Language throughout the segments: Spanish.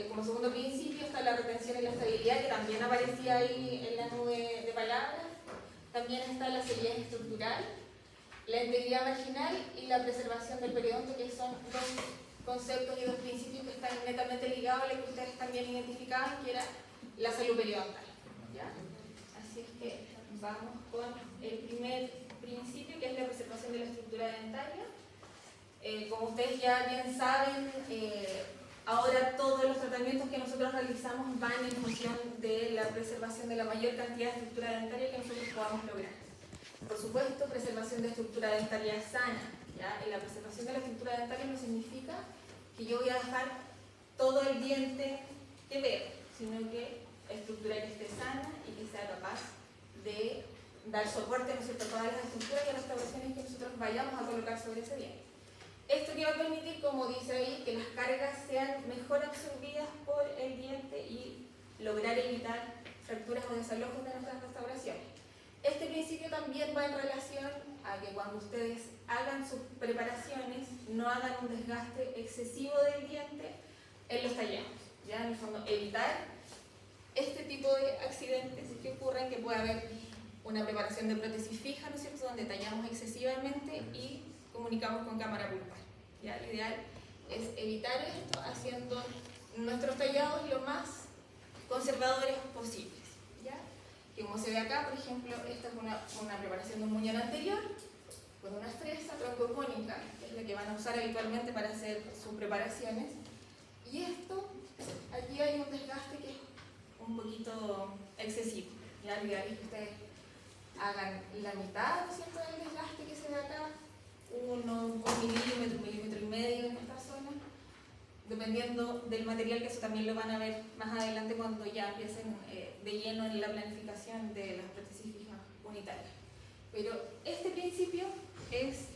como segundo principio está la retención y la estabilidad, que también aparecía ahí en la nube de palabras. También está la solidez estructural, la integridad marginal y la preservación del periodonto, que son dos conceptos y dos principios que están netamente ligados a lo que ustedes también identificaban, que era la salud periodontal, ¿ya? Así es que vamos con el primer principio, que es la preservación de la estructura dentaria. Como ustedes ya bien saben, ahora todos los tratamientos que nosotros realizamos van en función de la preservación de la mayor cantidad de estructura dentaria que nosotros podamos lograr. Por supuesto, preservación de estructura dentaria sana, ¿ya? Y la preservación de la estructura dentaria no significa que yo voy a dejar todo el diente que veo, sino que estructura que esté sana y que sea capaz de dar soporte, ¿no es cierto?, a todas las estructuras y a las restauraciones que nosotros vayamos a colocar sobre ese diente. Esto que va a permitir, como dice ahí, que las cargas sean mejor absorbidas por el diente y lograr evitar fracturas o desalojos de nuestras restauraciones. Este principio también va en relación a que cuando ustedes hagan sus preparaciones no hagan un desgaste excesivo del diente en los tallados, ¿ya? En el fondo, evitar este tipo de accidentes que ocurren, que puede haber una preparación de prótesis fija, ¿no es cierto?, donde tallamos excesivamente y comunicamos con cámara pulpar, ¿ya? Lo ideal es evitar esto haciendo nuestros tallados lo más conservadores posibles, ¿ya? Que como se ve acá, por ejemplo, esta es una preparación de un muñón anterior con una fresa troncocónica, que es la que van a usar habitualmente para hacer sus preparaciones. Y esto, aquí hay un desgaste que es un poquito excesivo, ¿ya? Lo ideal es que ustedes hagan la mitad, ¿no es cierto?, del desgaste que se ve acá, un milímetro y medio en esta zona, dependiendo del material, que eso también lo van a ver más adelante cuando ya empiecen de lleno en la planificación de las prótesis fijas unitarias. Pero este principio es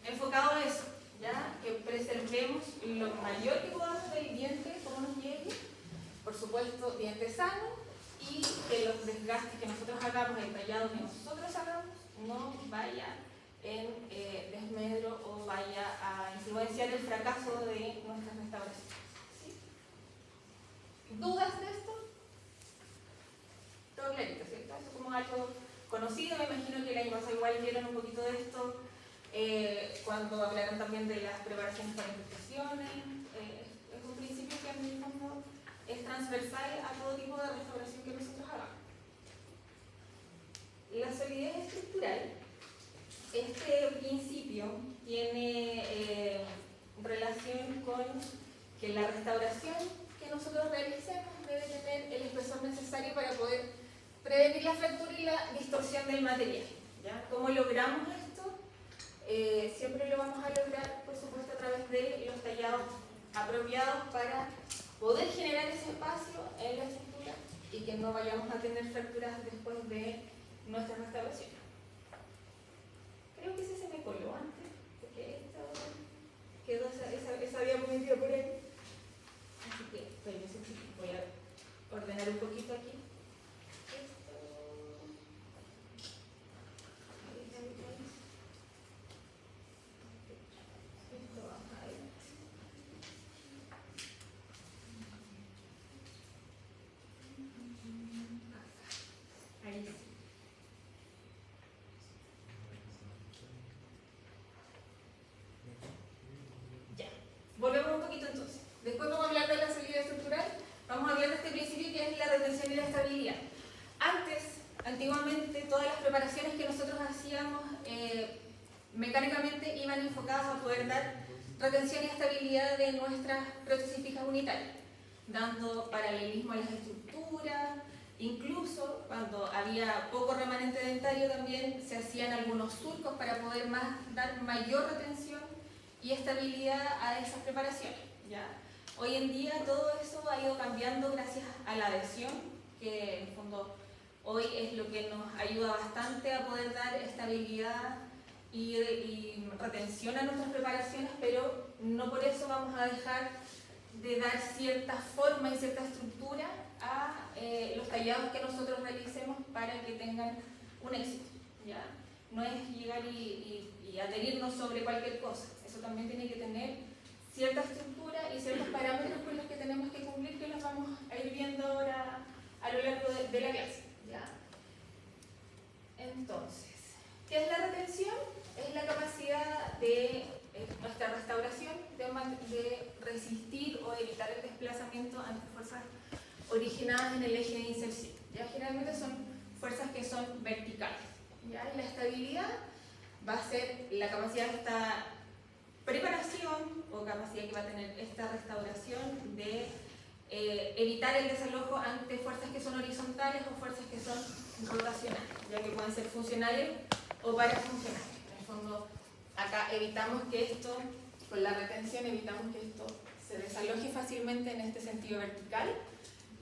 enfocado a eso, ¿ya? Que preservemos lo mayor que podamos del diente, como nos llegue, por supuesto, diente sano, y que los desgastes que nosotros hagamos, el tallado que nosotros hagamos, no vaya en desmedro o vaya a influenciar el fracaso de nuestras restauraciones. ¿Sí? ¿Dudas de esto? Todo clarito, ¿cierto? Eso es como algo conocido. Me imagino que el año pasado igual vieron un poquito de esto cuando hablaron también de las preparaciones para infestaciones. Es un principio que en el fondo es transversal a todo tipo de restauración que nosotros hagamos. La solidez estructural, este principio tiene relación con que la restauración que nosotros realicemos debe tener el espesor necesario para poder prevenir la fractura y la distorsión del material, ¿ya? ¿Cómo logramos esto? Siempre lo vamos a lograr, por supuesto, a través de los tallados apropiados para poder generar ese espacio en la estructura y que no vayamos a tener fracturas después de nuestra restauración. Creo que ese se me coló antes, porque esto quedó esa diapositiva por ahí. Así que voy a ordenar un poquito aquí. Volvemos un poquito entonces. Después vamos a hablar de la solidez estructural. Vamos a hablar de este principio que es la retención y la estabilidad. Antiguamente, todas las preparaciones que nosotros hacíamos mecánicamente iban enfocadas a poder dar retención y estabilidad de nuestras prótesis fijas unitarias, dando paralelismo a las estructuras. Incluso cuando había poco remanente dentario también se hacían algunos surcos para poder dar mayor retención y estabilidad a esas preparaciones, ¿ya? Hoy en día todo eso ha ido cambiando gracias a la adhesión, que en el fondo hoy es lo que nos ayuda bastante a poder dar estabilidad y retención a nuestras preparaciones, pero no por eso vamos a dejar de dar cierta forma y cierta estructura a los tallados que nosotros realicemos para que tengan un éxito, ¿ya? No es llegar y adherirnos sobre cualquier cosa. Eso también tiene que tener cierta estructura y ciertos parámetros con los que tenemos que cumplir, que los vamos a ir viendo ahora a lo largo de la clase. ¿Ya? Entonces, ¿qué es la retención? Es la capacidad de nuestra restauración de resistir o evitar el desplazamiento ante fuerzas originadas en el eje de inserción. ¿Ya? Generalmente son fuerzas que son verticales. ¿Ya? Y la estabilidad va a ser la capacidad de esta preparación o capacidad que va a tener esta restauración de evitar el desalojo ante fuerzas que son horizontales o fuerzas que son rotacionales, ya que pueden ser funcionales o parafuncionales. En el fondo, acá evitamos que esto, con la retención, evitamos que esto se desaloje fácilmente en este sentido vertical,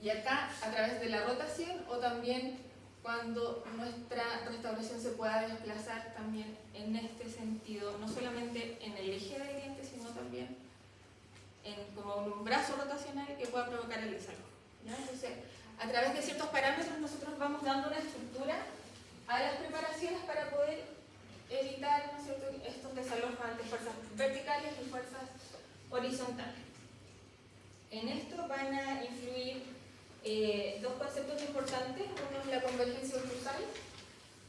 y acá a través de la rotación o también cuando nuestra restauración se pueda desplazar también en este sentido, no solamente en el eje del diente, sino también en como un brazo rotacional que pueda provocar el desalojo. ¿Ya? Entonces, a través de ciertos parámetros nosotros vamos dando una estructura a las preparaciones para poder evitar, ¿no es cierto?, estos desalojos ante fuerzas verticales y fuerzas horizontales. En esto van a influir dos conceptos importantes. Uno es la convergencia oclusal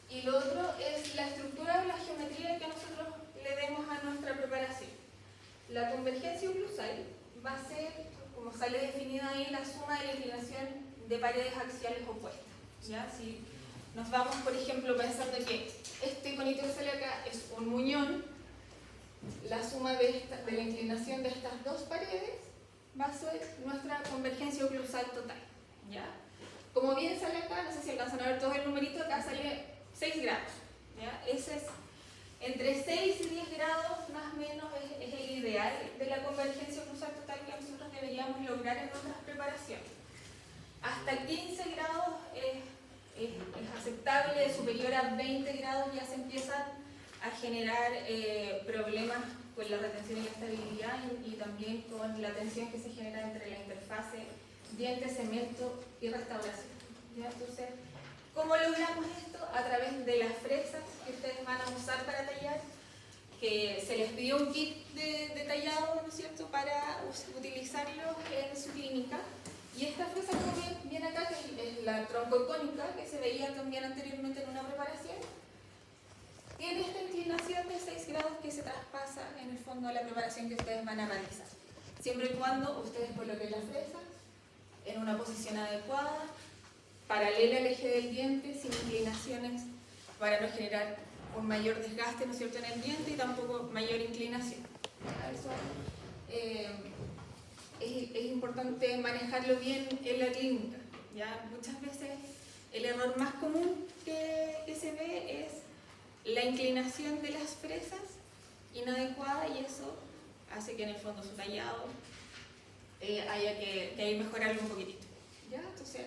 y lo otro es la estructura o la geometría que nosotros le demos a nuestra preparación. La convergencia oclusal va a ser, como sale definida ahí, la suma de la inclinación de paredes axiales opuestas. ¿Ya? Si nos vamos, por ejemplo, pensando que este conito que sale acá es un muñón, la suma de la inclinación de estas dos paredes va a ser nuestra convergencia oclusal total. ¿Ya? Como bien sale acá, no sé si alcanzan a ver todo el numerito, acá sale 6 grados. ¿Ya? Ese es entre 6 y 10 grados más o menos es el ideal de la convergencia oclusal total que nosotros deberíamos lograr en nuestras preparaciones. Hasta 15 grados es aceptable, superior a 20 grados ya se empiezan a generar problemas con la retención y la estabilidad y también con la tensión que se genera entre la interfase diente, cemento y restauración. ¿Ya? Entonces, ¿cómo logramos esto? A través de las fresas que ustedes van a usar para tallar, que se les pidió un kit de tallado, ¿no es cierto?, para utilizarlo en su clínica. Y esta fresa, como viene acá, que es la troncocónica, que se veía también anteriormente en una preparación, tiene esta inclinación de 6 grados que se traspasa en el fondo a la preparación que ustedes van a realizar. Siempre y cuando ustedes coloquen la fresa en una posición adecuada, paralela al eje del diente, sin inclinaciones, para no generar un mayor desgaste, ¿no es cierto?, en el diente y tampoco mayor inclinación. Eso es importante manejarlo bien en la clínica. ¿Ya? Muchas veces el error más común que se ve es la inclinación de las fresas inadecuada y eso hace que en el fondo su tallado haya que mejorarlo un poquitito. ¿Ya? Entonces,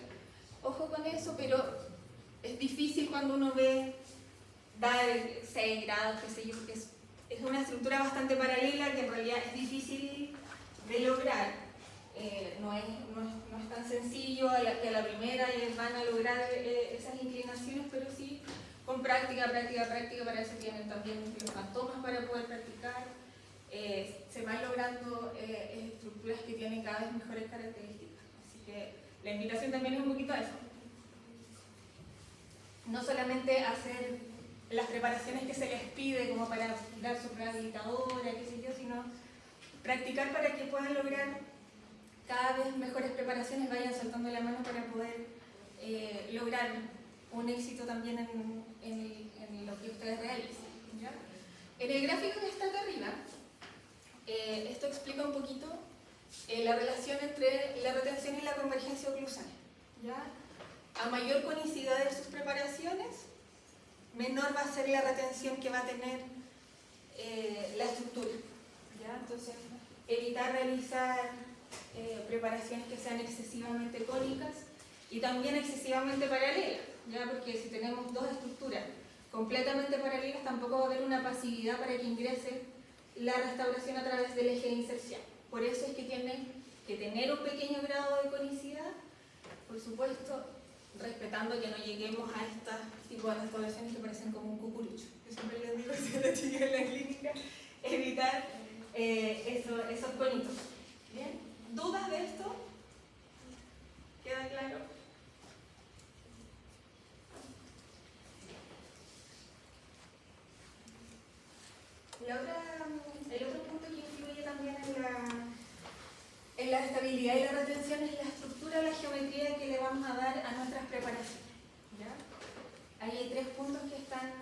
ojo con eso, pero es difícil cuando uno ve dar 6 grados, qué sé yo, porque es una estructura bastante paralela que en realidad es difícil de lograr. No es tan sencillo que a la primera van a lograr esas inclinaciones, pero sí con práctica, para eso tienen también los fantomas para poder practicar. Se van logrando estructuras que tienen cada vez mejores características. Así que la invitación también es un poquito a eso. No solamente hacer las preparaciones que se les pide como para dar su rehabilitadora, qué sé yo, sino practicar para que puedan lograr cada vez mejores preparaciones, vayan soltando la mano para poder lograr un éxito también en lo que ustedes realicen. ¿Ya? En el gráfico que está acá arriba, esto explica un poquito la relación entre la retención y la convergencia oclusal. ¿Ya? A mayor conicidad de sus preparaciones, menor va a ser la retención que va a tener la estructura. ¿Ya? Entonces, evitar realizar preparaciones que sean excesivamente cónicas y también excesivamente paralelas, ¿ya? Porque si tenemos dos estructuras completamente paralelas tampoco va a haber una pasividad para que ingrese la restauración a través del eje de inserción. Por eso es que tiene que tener un pequeño grado de conicidad, por supuesto, respetando que no lleguemos a estos tipos de restauraciones que parecen como un cucurucho. Yo siempre les digo a los chicos en la clínica, evitar esos conitos. ¿Bien? ¿Dudas de esto? ¿Queda claro? El otro punto que influye también en la estabilidad y la retención es la estructura o la geometría que le vamos a dar a nuestras preparaciones. ¿Ya? Ahí hay 3 puntos que están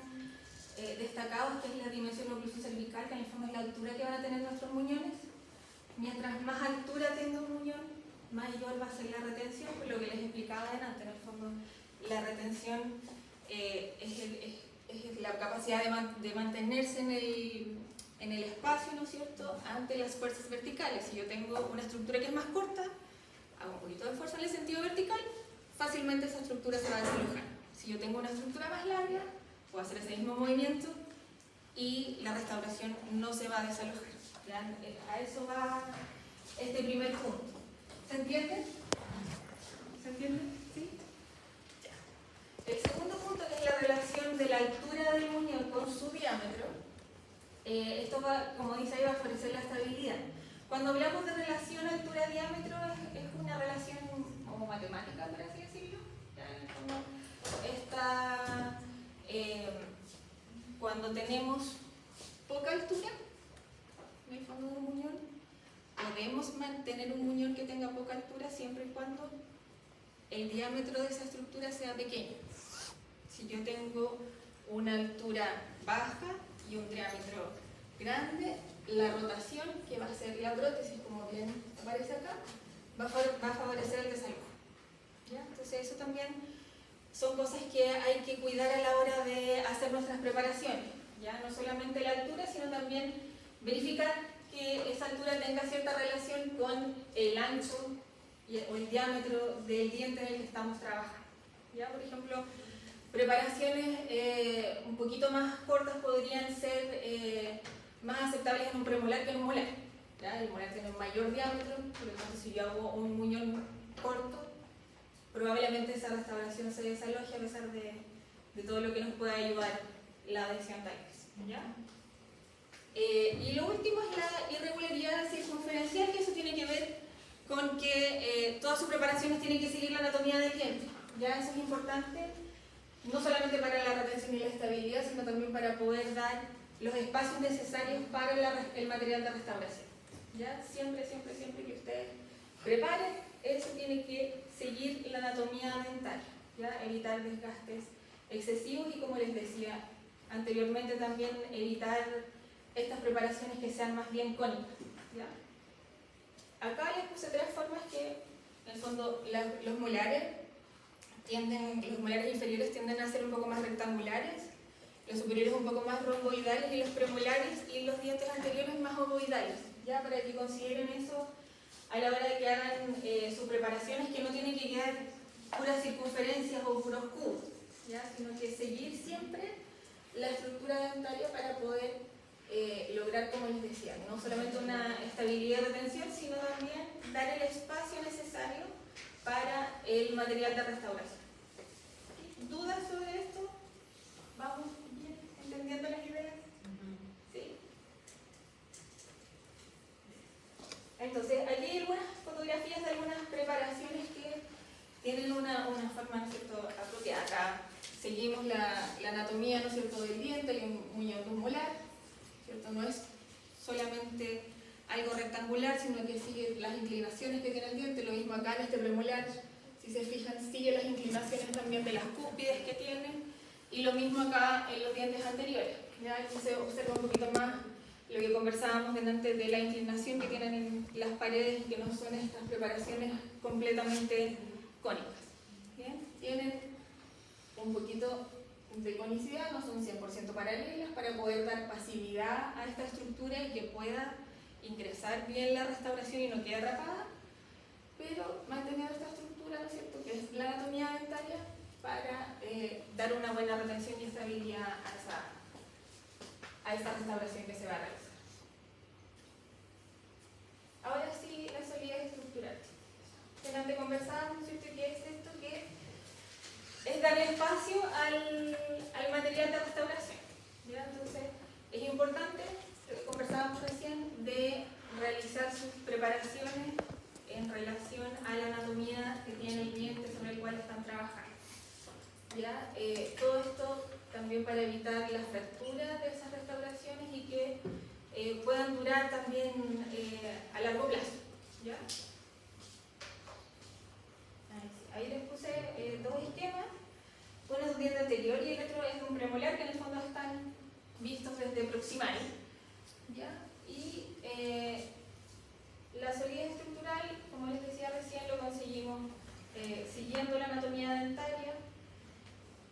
destacados, que es la dimensión oclusión cervical, que en el fondo es la altura que van a tener nuestros muñones. Mientras más altura tenga un muñón, mayor va a ser la retención, por lo que les explicaba antes. En el fondo, la retención es la capacidad de mantenerse en el espacio, ¿no es cierto?, ante las fuerzas verticales. Si yo tengo una estructura que es más corta, hago un poquito de fuerza en el sentido vertical, fácilmente esa estructura se va a desalojar. Si yo tengo una estructura más larga, puedo hacer ese mismo movimiento y la restauración no se va a desalojar. ¿Ya? A eso va este primer punto. ¿Se entiende? ¿Se entiende? ¿Sí? Ya. El segundo punto, que es la relación de la altura del muñón con su diámetro. Esto va, como dice ahí, va a favorecer la estabilidad. Cuando hablamos de relación altura-diámetro, es una relación como matemática, por así decirlo. Cuando tenemos poca altura en el fondo de un muñón, podemos mantener un muñón que tenga poca altura siempre y cuando el diámetro de esa estructura sea pequeño. Si yo tengo una altura baja y un diámetro grande, la rotación, que va a ser la prótesis, como bien aparece acá, va a favorecer el desalojo. ¿Ya? Entonces eso también son cosas que hay que cuidar a la hora de hacer nuestras preparaciones. ¿Ya? No solamente la altura, sino también verificar que esa altura tenga cierta relación con el ancho o el diámetro del diente en el que estamos trabajando. ¿Ya? Por ejemplo, preparaciones un poquito más cortas podrían ser más aceptables en un premolar que en un molar. ¿Ya? El molar tiene un mayor diámetro, por lo tanto si yo hago un muñón corto, probablemente esa restauración se desaloje a pesar de todo lo que nos pueda ayudar la adhesión Dykes. ¿Ya? Y lo último es la irregularidad circunferencial, que eso tiene que ver con que todas sus preparaciones tienen que seguir la anatomía del diente. ¿Ya? Eso es importante, no solamente para la retención y la estabilidad, sino también para poder dar los espacios necesarios para el material de restauración. ¿Ya? Siempre que ustedes preparen, eso tiene que seguir la anatomía dental, ¿ya? Evitar desgastes excesivos y, como les decía anteriormente, también evitar estas preparaciones que sean más bien cónicas. ¿Ya? Acá les puse 3 formas que, en el fondo, los molares inferiores tienden a ser un poco más rectangulares, los superiores un poco más romboidales y los premolares y los dientes anteriores más ovoidales. ¿Ya? Para que consideren eso a la hora de que hagan sus preparaciones, que no tienen que quedar puras circunferencias o puros cubos, ¿ya? Sino que seguir siempre la estructura dentaria para poder lograr, como les decía, no solamente una estabilidad de retención, sino también dar el espacio necesario para el material de restauración. ¿Dudas sobre esto? ¿Vamos bien entendiendo las ideas? ¿Sí? Entonces, aquí hay algunas fotografías de algunas preparaciones que tienen una forma, ¿no es cierto?, apropiada. Acá seguimos la anatomía, ¿no es cierto?, del diente, hay un muñón de un molar, ¿cierto? No es solamente algo rectangular, sino que sigue las inclinaciones que tiene el diente. Lo mismo acá en este premolar, si se fijan, sigue las inclinaciones también de las cúspides que tienen, y lo mismo acá en los dientes anteriores. ¿Ya? Aquí se observa un poquito más lo que conversábamos antes de la inclinación que tienen en las paredes, que no son estas preparaciones completamente cónicas. ¿Bien? Tienen un poquito de conicidad, no son 100% paralelas, para poder dar pasividad a esta estructura y que pueda ingresar bien la restauración y no quede atrapada, pero manteniendo esta estructura, ¿no es cierto?, que es la anatomía dentaria, para dar una buena retención y estabilidad a esa restauración que se va a realizar. Ahora sí, la solidez estructural. Delante conversábamos, ¿cierto?, que es esto, que es dar espacio al material de restauración. ¿Ya? Entonces, es importante, conversábamos recién, de preparaciones en relación a la anatomía que tiene el diente sobre el cual están trabajando. ¿Ya? Todo esto también para evitar las fracturas de esas restauraciones y que puedan durar también a largo plazo. ¿Ya? Ahí les puse dos esquemas. Uno es un diente anterior y el otro es un premolar, que en el fondo están vistos desde proximal. ¿Ya? Y la solidez estructural, como les decía recién, lo conseguimos siguiendo la anatomía dentaria,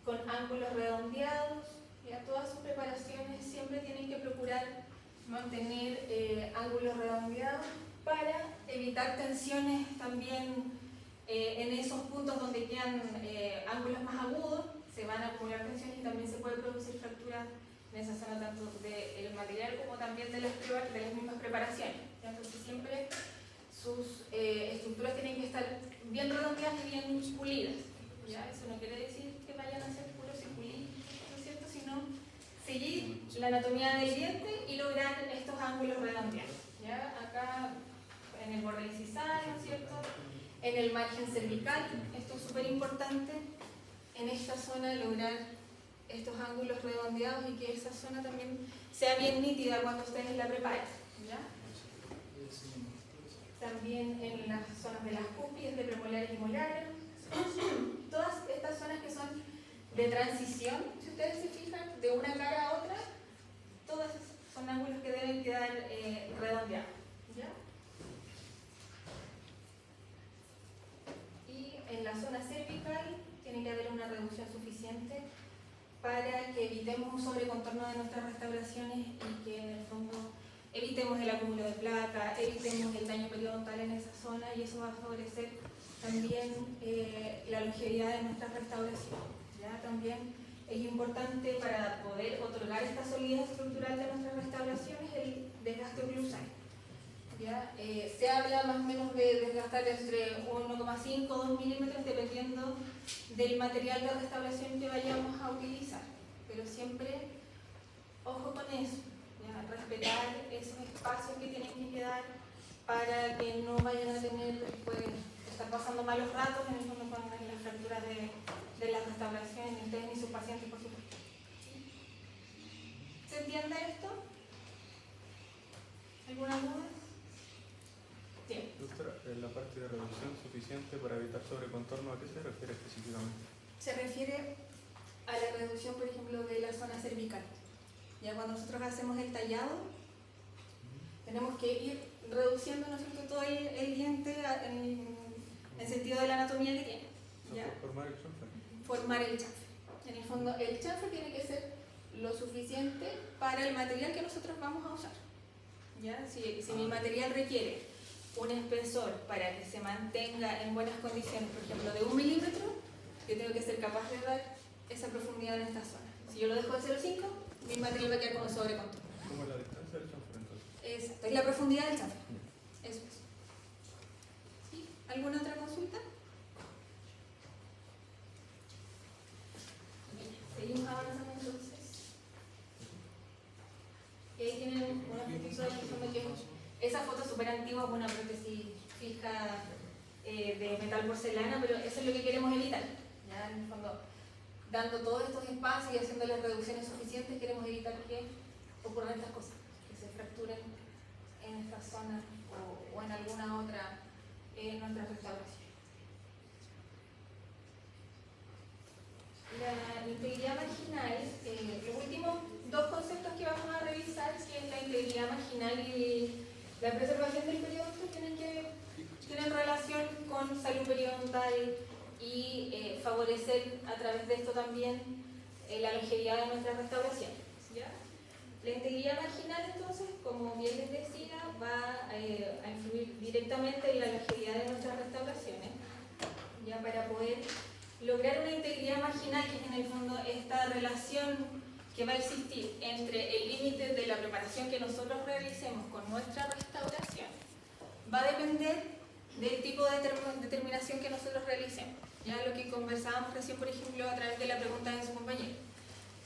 con ángulos redondeados. ¿Ya? Todas sus preparaciones siempre tienen que procurar mantener ángulos redondeados para evitar tensiones también en esos puntos donde quedan ángulos más agudos. Se van a acumular tensiones y también se puede producir fracturas en esa zona tanto del material como también de las mismas preparaciones. ¿Ya? Entonces siempre sus estructuras tienen que estar bien redondeadas y bien pulidas. ¿Ya? Eso no quiere decir que vayan a ser puros y pulidos, ¿no es cierto? Sino seguir la anatomía del diente y lograr estos ángulos redondeados. ¿Ya? Acá en el borde incisal, ¿no es cierto? En el margen cervical, esto es súper importante, en esta zona lograr estos ángulos redondeados y que esa zona también sea bien nítida cuando ustedes la preparen. ¿Ya? También en las zonas de las cúspides, de premolares y molares. Todas estas zonas que son de transición, si ustedes se fijan, de una cara a otra, todas son ángulos que deben quedar redondeados. ¿Ya? Y en la zona cervical tiene que haber una reducción suficiente para que evitemos un sobrecontorno de nuestras restauraciones y que en el fondo evitemos el acúmulo de placa, evitemos el daño periodontal en esa zona, y eso va a favorecer también la longevidad de nuestras restauraciones. ¿Ya? También es importante para poder otorgar esta solidez estructural de nuestras restauraciones el desgaste oclusal. ¿Ya? Se habla más o menos de desgastar entre 1,5 o 2 milímetros dependiendo del material de restauración que vayamos a utilizar, pero siempre ojo con eso, ¿ya? Respetar esos espacios que tienen que quedar para que no vayan a tener, estar pasando malos ratos en el fondo con las fracturas de las restauraciones, ni ustedes ni sus pacientes, por supuesto. ¿Se entiende esto? ¿Alguna duda? Sí. Doctora, en la parte de reducción suficiente para evitar sobrecontorno, ¿a qué se refiere específicamente? Se refiere a la reducción, por ejemplo, de la zona cervical. Ya cuando nosotros hacemos el tallado, tenemos que ir reduciendo, ¿no es cierto?, todo el diente en sentido de la anatomía que tiene. ¿Ya? Formar el chanfer. Formar el chanfer. En el fondo, el chanfer tiene que ser lo suficiente para el material que nosotros vamos a usar. ¿Ya? Si mi material requiere un espesor para que se mantenga en buenas condiciones, por ejemplo, de 1 milímetro, yo tengo que ser capaz de dar esa profundidad en esta zona. Si yo lo dejo de 0,5, mi material va a quedar como sobrecontorno. ¿Cómo es la distancia del chanfer entonces? Exacto, es la profundidad del chanfer. Eso es. ¿Sí? ¿Alguna otra consulta? Bien, seguimos avanzando entonces. Y ahí tienen una fotito de fondo que esa foto es súper antigua, una prótesis fija de metal porcelana, pero eso es lo que queremos evitar. ¿Ya? En el fondo, dando todos estos espacios y haciendo las reducciones suficientes, queremos evitar que ocurran estas cosas, que se fracturen en esta zona o en alguna otra en nuestra restauración. La integridad marginal, los últimos dos conceptos que vamos a revisar, que es la integridad marginal y la preservación del periodonto, tienen relación con salud periodontal y favorecer a través de esto también la longevidad de nuestras restauraciones. ¿Ya? La integridad marginal, entonces, como bien les decía, va a influir directamente en la longevidad de nuestras restauraciones, ya para poder lograr una integridad marginal, que es en el fondo esta relación que va a existir entre el límite de la preparación que nosotros realicemos con nuestra restauración, va a depender del tipo de determinación que nosotros realicemos. Ya lo que conversábamos recién, por ejemplo, a través de la pregunta de su compañero.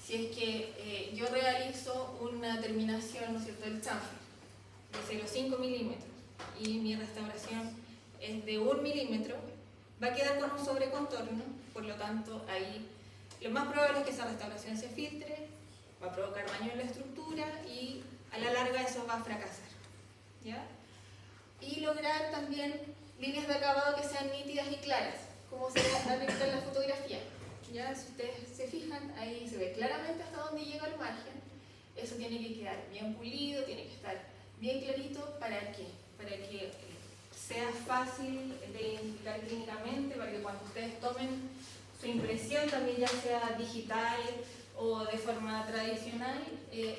Si es que yo realizo una terminación, ¿no es cierto?, del chanfer de 0,5 milímetros y mi restauración es de 1 milímetro, va a quedar con un sobrecontorno, por lo tanto ahí lo más probable es que esa restauración se filtre, va a provocar daño en la estructura y a la larga eso va a fracasar, ¿ya? Y lograr también líneas de acabado que sean nítidas y claras, como se ha visto en la fotografía. ¿Ya? Si ustedes se fijan, ahí se ve claramente hasta dónde llega el margen. Eso tiene que quedar bien pulido, tiene que estar bien clarito. ¿Para qué? Para que sea fácil de identificar clínicamente, para que cuando ustedes tomen su impresión, también ya sea digital o de forma tradicional,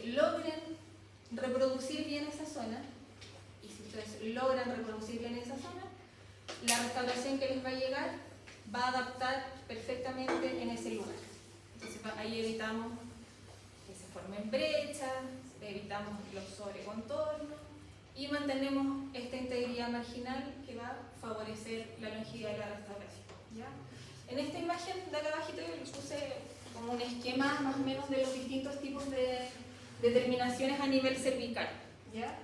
logren reproducir bien esa zona. Y si ustedes logran reproducir bien esa zona, la restauración que les va a llegar va a adaptar perfectamente en ese lugar. Entonces ahí evitamos que se formen brechas, evitamos los sobrecontornos y mantenemos esta integridad marginal que va a favorecer la longevidad de la restauración, ¿ya? En esta imagen de acá abajito yo les puse como un esquema más o menos de los distintos tipos de terminaciones a nivel cervical, ¿ya?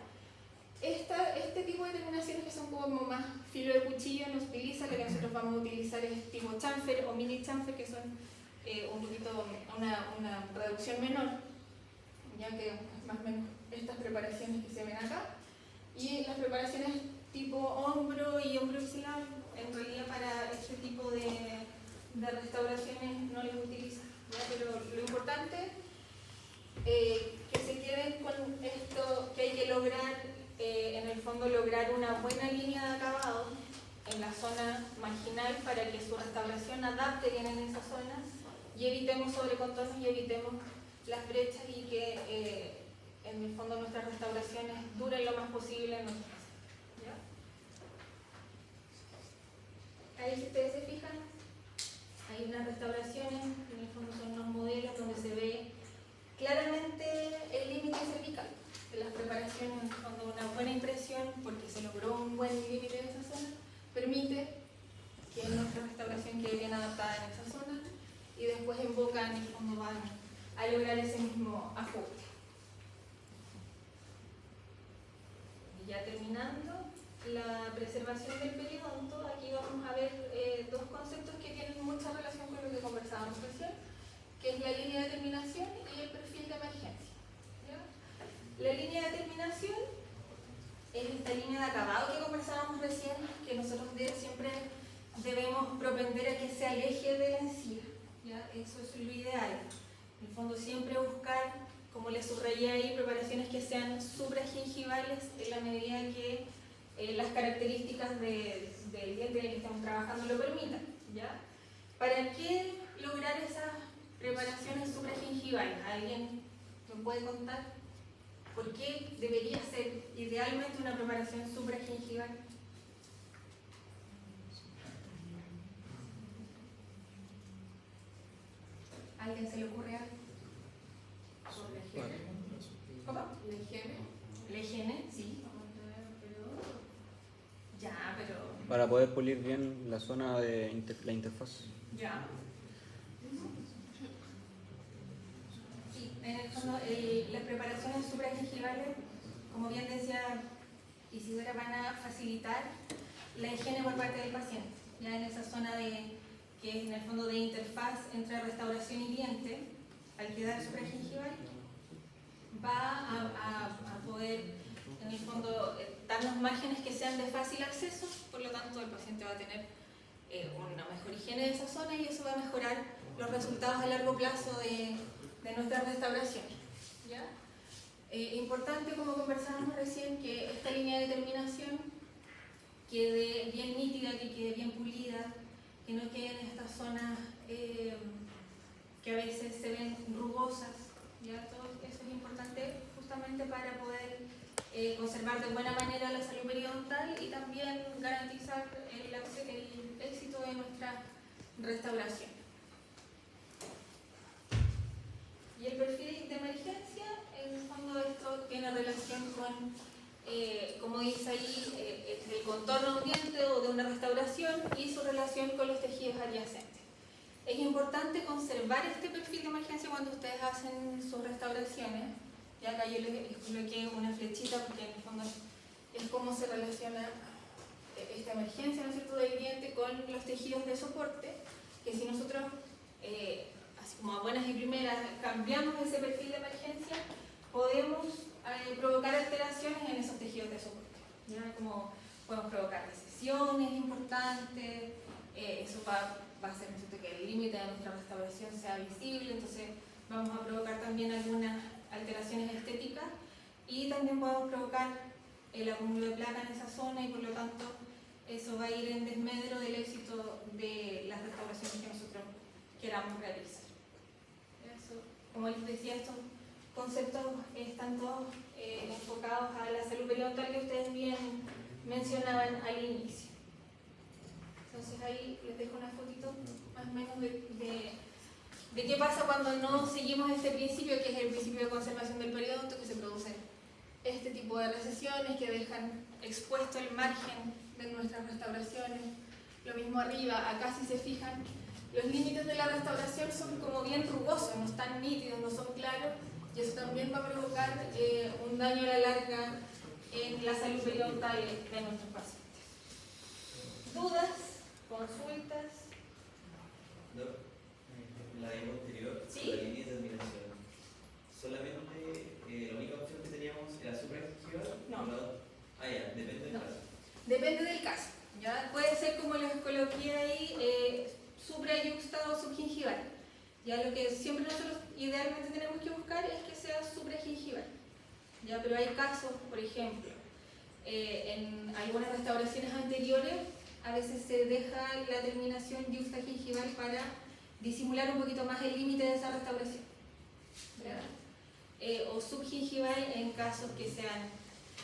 Este tipo de terminaciones que son como más filo de cuchillo no se utiliza, lo que nosotros vamos a utilizar es tipo chamfer o mini chamfer, que son un poquito una reducción menor, ya que más o menos estas preparaciones que se ven acá, y las preparaciones tipo hombro y hombro biselar, en realidad para este tipo de restauraciones no les utiliza, ¿ya? Pero lo importante que se queden con esto, que hay que lograr en el fondo lograr una buena línea de acabado en la zona marginal para que su restauración adapte bien en esa zona y evitemos sobrecontornos y evitemos las brechas y que en el fondo nuestras restauraciones duren lo más posible en nuestro paciente, ¿ya? Ahí si ustedes se fijan, hay unas restauraciones, en el fondo son unos modelos donde se ve claramente el límite cervical de las preparaciones. En el fondo una buena impresión porque se logró un buen límite de esa zona, permite que nuestra restauración quede bien adaptada en esa zona y después en boca en el fondo van a lograr ese mismo ajuste. Y ya terminando la preservación del periodonto, aquí vamos a ver dos conceptos que tienen mucha relación con lo que conversábamos recién, que es la línea de terminación y el perfil de emergencia, ¿ya? La línea de terminación es esta línea de acabado que conversábamos recién, que nosotros siempre debemos propender a que se aleje de la encía, ¿ya? Eso es lo ideal. En el fondo siempre buscar, como les subrayé ahí, preparaciones que sean supragingivales en la medida que las características del diente del que estamos trabajando lo permitan, ¿ya? ¿Para qué lograr esas preparaciones supragingivales? ¿Alguien me puede contar por qué debería ser idealmente una preparación supragingival? ¿Alguien se le ocurre algo? ¿Por la higiene? ¿Cómo? ¿La higiene? La higiene, sí. Ya, pero... Para poder pulir bien la zona de la interfaz. Ya. Sí, en el fondo, las preparaciones supragingivales, como bien decía Isidora, van a facilitar la higiene por parte del paciente. Ya en esa zona que es en el fondo de interfaz entre restauración y diente, al quedar supragingival, va a poder, en el fondo, darnos márgenes que sean de fácil acceso, por lo tanto el paciente va a tener una mejor higiene de esa zona y eso va a mejorar los resultados a largo plazo de nuestra restauración, ¿ya? Importante, como conversábamos recién, que esta línea de terminación quede bien nítida, que quede bien pulida, que no queden estas zonas que a veces se ven rugosas, ¿ya? Todo eso es importante justamente para poder conservar de buena manera la salud periodontal y también garantizar el éxito de nuestra restauración. Y el perfil de emergencia, en el fondo esto tiene relación con, como dice ahí, el contorno de un diente o de una restauración y su relación con los tejidos adyacentes. Es importante conservar este perfil de emergencia cuando ustedes hacen sus restauraciones. Ya acá yo les coloqué una flechita porque en el fondo es cómo se relaciona esta emergencia, ¿no es cierto?, del diente con los tejidos de soporte, que si nosotros, así como a buenas y primeras, cambiamos ese perfil de emergencia, podemos provocar alteraciones en esos tejidos de soporte, ¿ya? Como podemos provocar recesiones importantes, eso va a hacer, ¿no es cierto?, que el límite de nuestra restauración sea visible, entonces vamos a provocar también algunas alteraciones estéticas y también podemos provocar el acúmulo de placa en esa zona y por lo tanto eso va a ir en desmedro del éxito de las restauraciones que nosotros queramos realizar. Eso, como les decía, estos conceptos están todos enfocados a la salud periodontal que ustedes bien mencionaban al inicio. Entonces ahí les dejo una fotito más o menos de qué pasa cuando no seguimos este principio, que es el principio de conservación del periodonto, que se producen este tipo de recesiones que dejan expuesto el margen de nuestras restauraciones. Lo mismo arriba, acá si se fijan, los límites de la restauración son como bien rugosos, no están nítidos, no son claros, y eso también va a provocar un daño a la larga en la salud periodontal de nuestros pacientes. ¿Dudas? ¿Consultas? No, la diapo anterior, ¿Sí? la línea de terminación. Solamente la única opción que teníamos era supragingival. No. Ya, depende del No. caso. Depende del caso, ¿ya? Puede ser como les coloqué ahí, suprayuxta o subgingival. Ya lo que siempre nosotros idealmente tenemos que buscar es que sea supragingival. Ya, pero hay casos, por ejemplo, en algunas restauraciones anteriores, a veces se deja la terminación yuxtagingival para disimular un poquito más el límite de esa restauración. O subgingival en casos que sean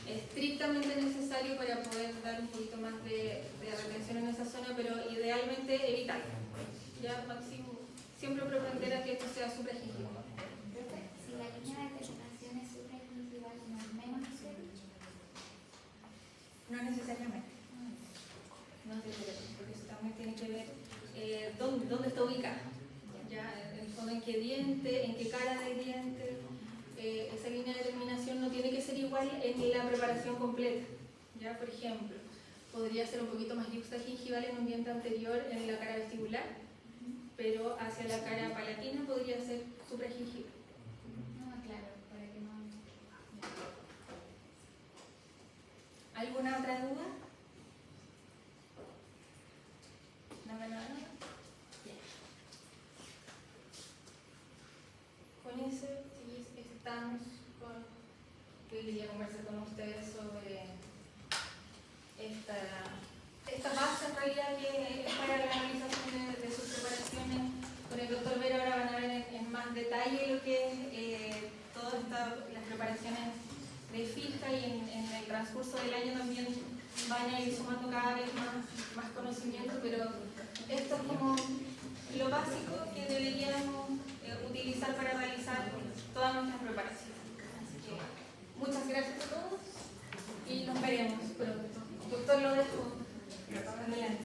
estrictamente necesarios para poder dar un poquito más de retención en esa zona, pero idealmente evitarlo. Ya, máximo, siempre propender a que esto sea supragingival. Si la línea de terminación es supragingival, ¿no es menos necesario? No necesariamente. No necesariamente, porque eso también tiene que ver dónde está ubicada. Ya, en el fondo, en qué diente, en qué cara del diente. Esa línea de terminación no tiene que ser igual en la preparación completa. Ya, por ejemplo, podría ser un poquito más yuxtagingival en un diente anterior en la cara vestibular, pero hacia la cara palatina podría ser supragingival. No, claro, para que no... ¿Alguna otra duda? Nada. Bien. Con eso sí, estamos con... Yo quería conversar con ustedes sobre esta base en realidad que es para la realización de sus preparaciones. Con el doctor Vera ahora van a ver en más detalle lo que es todas las preparaciones de fija y en el transcurso del año también van a ir sumando cada vez más conocimiento, pero esto es como lo básico que deberíamos utilizar para realizar todas nuestras preparaciones. Así que muchas gracias a todos y nos veremos pronto. Doctor, lo dejo. Adelante.